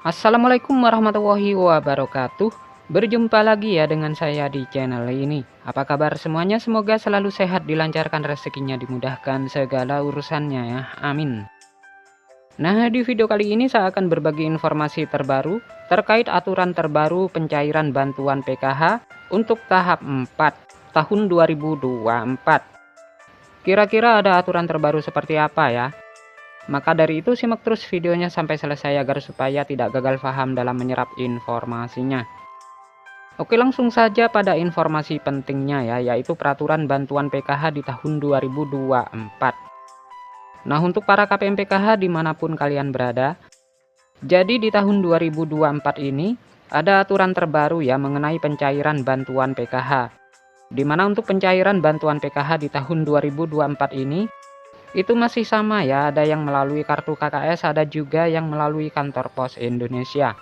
Assalamualaikum warahmatullahi wabarakatuh. Berjumpa lagi ya dengan saya di channel ini. Apa kabar semuanya? Semoga selalu sehat, dilancarkan rezekinya, dimudahkan segala urusannya ya. Amin. Nah, di video kali ini saya akan berbagi informasi terbaru terkait aturan terbaru pencairan bantuan PKH untuk tahap 4 tahun 2024. Kira-kira ada aturan terbaru seperti apa ya? Maka dari itu simak terus videonya sampai selesai agar supaya tidak gagal paham dalam menyerap informasinya. Oke, langsung saja pada informasi pentingnya ya, yaitu peraturan bantuan PKH di tahun 2024. Nah, untuk para KPM PKH dimanapun kalian berada, jadi di tahun 2024 ini ada aturan terbaru ya mengenai pencairan bantuan PKH. Di mana untuk pencairan bantuan PKH di tahun 2024 ini itu masih sama ya, ada yang melalui kartu KKS, ada juga yang melalui kantor pos Indonesia.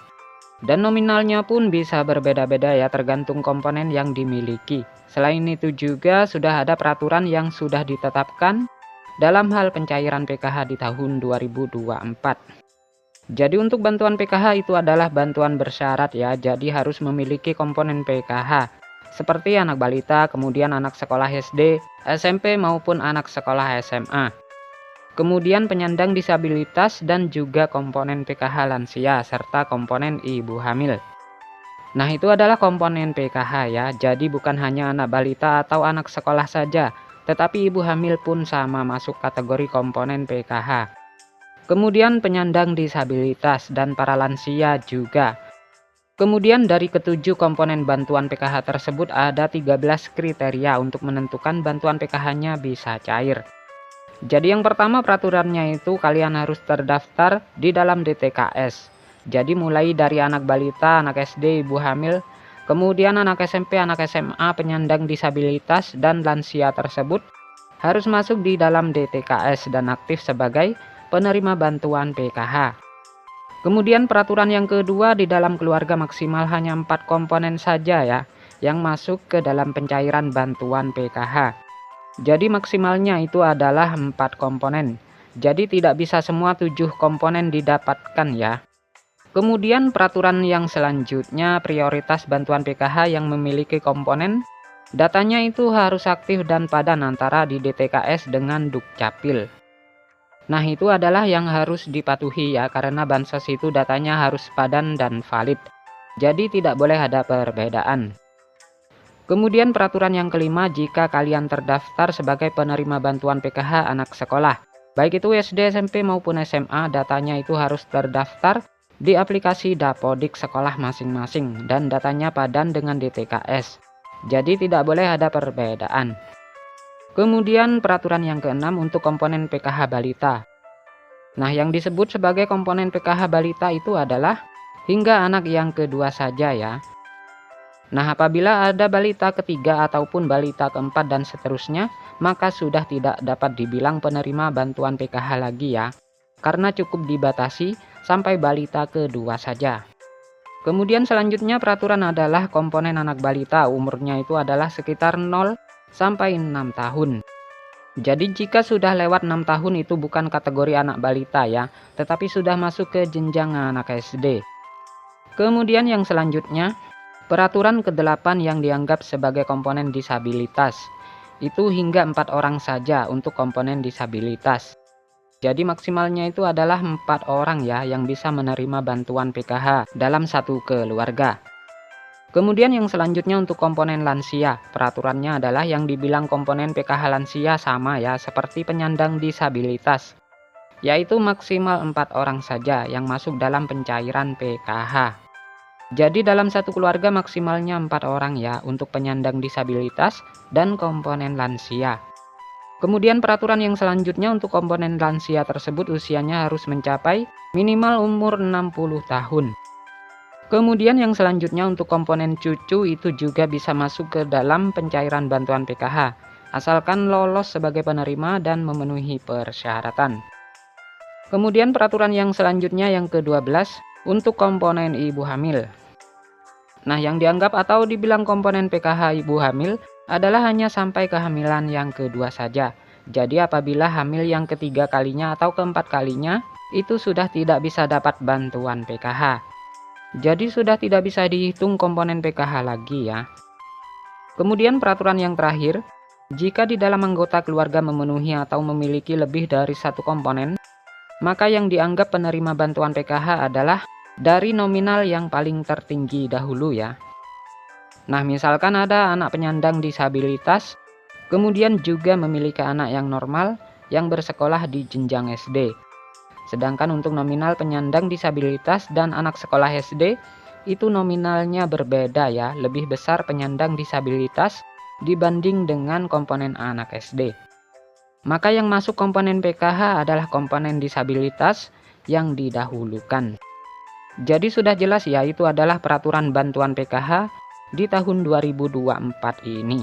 Dan nominalnya pun bisa berbeda-beda ya, tergantung komponen yang dimiliki. Selain itu juga sudah ada peraturan yang sudah ditetapkan dalam hal pencairan PKH di tahun 2024. Jadi untuk bantuan PKH itu adalah bantuan bersyarat ya, jadi harus memiliki komponen PKH seperti anak balita, kemudian anak sekolah SD, SMP maupun anak sekolah SMA. Kemudian penyandang disabilitas dan juga komponen PKH lansia serta komponen ibu hamil. Nah, itu adalah komponen PKH ya. Jadi bukan hanya anak balita atau anak sekolah saja, tetapi ibu hamil pun sama masuk kategori komponen PKH. Kemudian penyandang disabilitas dan para lansia juga. Kemudian dari ketujuh komponen bantuan PKH tersebut ada 13 kriteria untuk menentukan bantuan PKH-nya bisa cair. Jadi yang pertama peraturannya itu kalian harus terdaftar di dalam DTKS. Jadi mulai dari anak balita, anak SD, ibu hamil, kemudian anak SMP, anak SMA, penyandang disabilitas, dan lansia tersebut harus masuk di dalam DTKS dan aktif sebagai penerima bantuan PKH. Kemudian peraturan yang kedua, di dalam keluarga maksimal hanya 4 komponen saja ya yang masuk ke dalam pencairan bantuan PKH. Jadi maksimalnya itu adalah 4 komponen. Jadi tidak bisa semua 7 komponen didapatkan ya. Kemudian peraturan yang selanjutnya, prioritas bantuan PKH yang memiliki komponen datanya itu harus aktif dan padan antara di DTKS dengan Dukcapil. Nah, itu adalah yang harus dipatuhi ya, karena bansos itu datanya harus padan dan valid. Jadi tidak boleh ada perbedaan. Kemudian peraturan yang kelima, jika kalian terdaftar sebagai penerima bantuan PKH anak sekolah, baik itu SD, SMP maupun SMA, datanya itu harus terdaftar di aplikasi Dapodik sekolah masing-masing dan datanya padan dengan DTKS. Jadi tidak boleh ada perbedaan. Kemudian peraturan yang keenam untuk komponen PKH balita. Nah, yang disebut sebagai komponen PKH balita itu adalah hingga anak yang kedua saja ya. Nah, apabila ada balita ketiga ataupun balita keempat dan seterusnya, maka sudah tidak dapat dibilang penerima bantuan PKH lagi ya, karena cukup dibatasi sampai balita kedua saja. Kemudian selanjutnya peraturan adalah komponen anak balita, umurnya itu adalah sekitar 0 sampai 6 tahun. Jadi jika sudah lewat 6 tahun itu bukan kategori anak balita ya, tetapi sudah masuk ke jenjang anak SD. Kemudian yang selanjutnya, peraturan ke-8 yang dianggap sebagai komponen disabilitas, itu hingga 4 orang saja untuk komponen disabilitas. Jadi maksimalnya itu adalah 4 orang ya yang bisa menerima bantuan PKH dalam satu keluarga. Kemudian yang selanjutnya untuk komponen lansia, peraturannya adalah yang dibilang komponen PKH lansia sama ya seperti penyandang disabilitas, yaitu maksimal 4 orang saja yang masuk dalam pencairan PKH. Jadi dalam satu keluarga maksimalnya 4 orang ya untuk penyandang disabilitas dan komponen lansia. Kemudian peraturan yang selanjutnya untuk komponen lansia tersebut usianya harus mencapai minimal umur 60 tahun. Kemudian yang selanjutnya untuk komponen cucu itu juga bisa masuk ke dalam pencairan bantuan PKH, asalkan lolos sebagai penerima dan memenuhi persyaratan. Kemudian peraturan yang selanjutnya yang ke-12 untuk komponen ibu hamil. Nah, yang dianggap atau dibilang komponen PKH ibu hamil adalah hanya sampai kehamilan yang kedua saja. Jadi apabila hamil yang ketiga kalinya atau keempat kalinya, itu sudah tidak bisa dapat bantuan PKH. Jadi sudah tidak bisa dihitung komponen PKH lagi ya. Kemudian peraturan yang terakhir, jika di dalam anggota keluarga memenuhi atau memiliki lebih dari satu komponen, maka yang dianggap penerima bantuan PKH adalah dari nominal yang paling tertinggi dahulu ya. Nah, misalkan ada anak penyandang disabilitas, kemudian juga memiliki anak yang normal yang bersekolah di jenjang SD. Sedangkan untuk nominal penyandang disabilitas dan anak sekolah SD, itu nominalnya berbeda ya, lebih besar penyandang disabilitas dibanding dengan komponen anak SD. Maka yang masuk komponen PKH adalah komponen disabilitas yang didahulukan. Jadi sudah jelas ya, itu adalah peraturan bantuan PKH di tahun 2024 ini.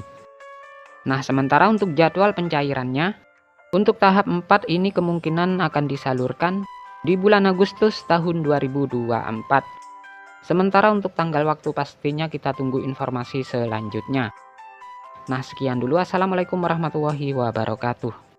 Nah, sementara untuk jadwal pencairannya, untuk tahap 4 ini kemungkinan akan disalurkan di bulan Agustus tahun 2024. Sementara untuk tanggal waktu pastinya kita tunggu informasi selanjutnya. Nah, sekian dulu. Assalamualaikum warahmatullahi wabarakatuh.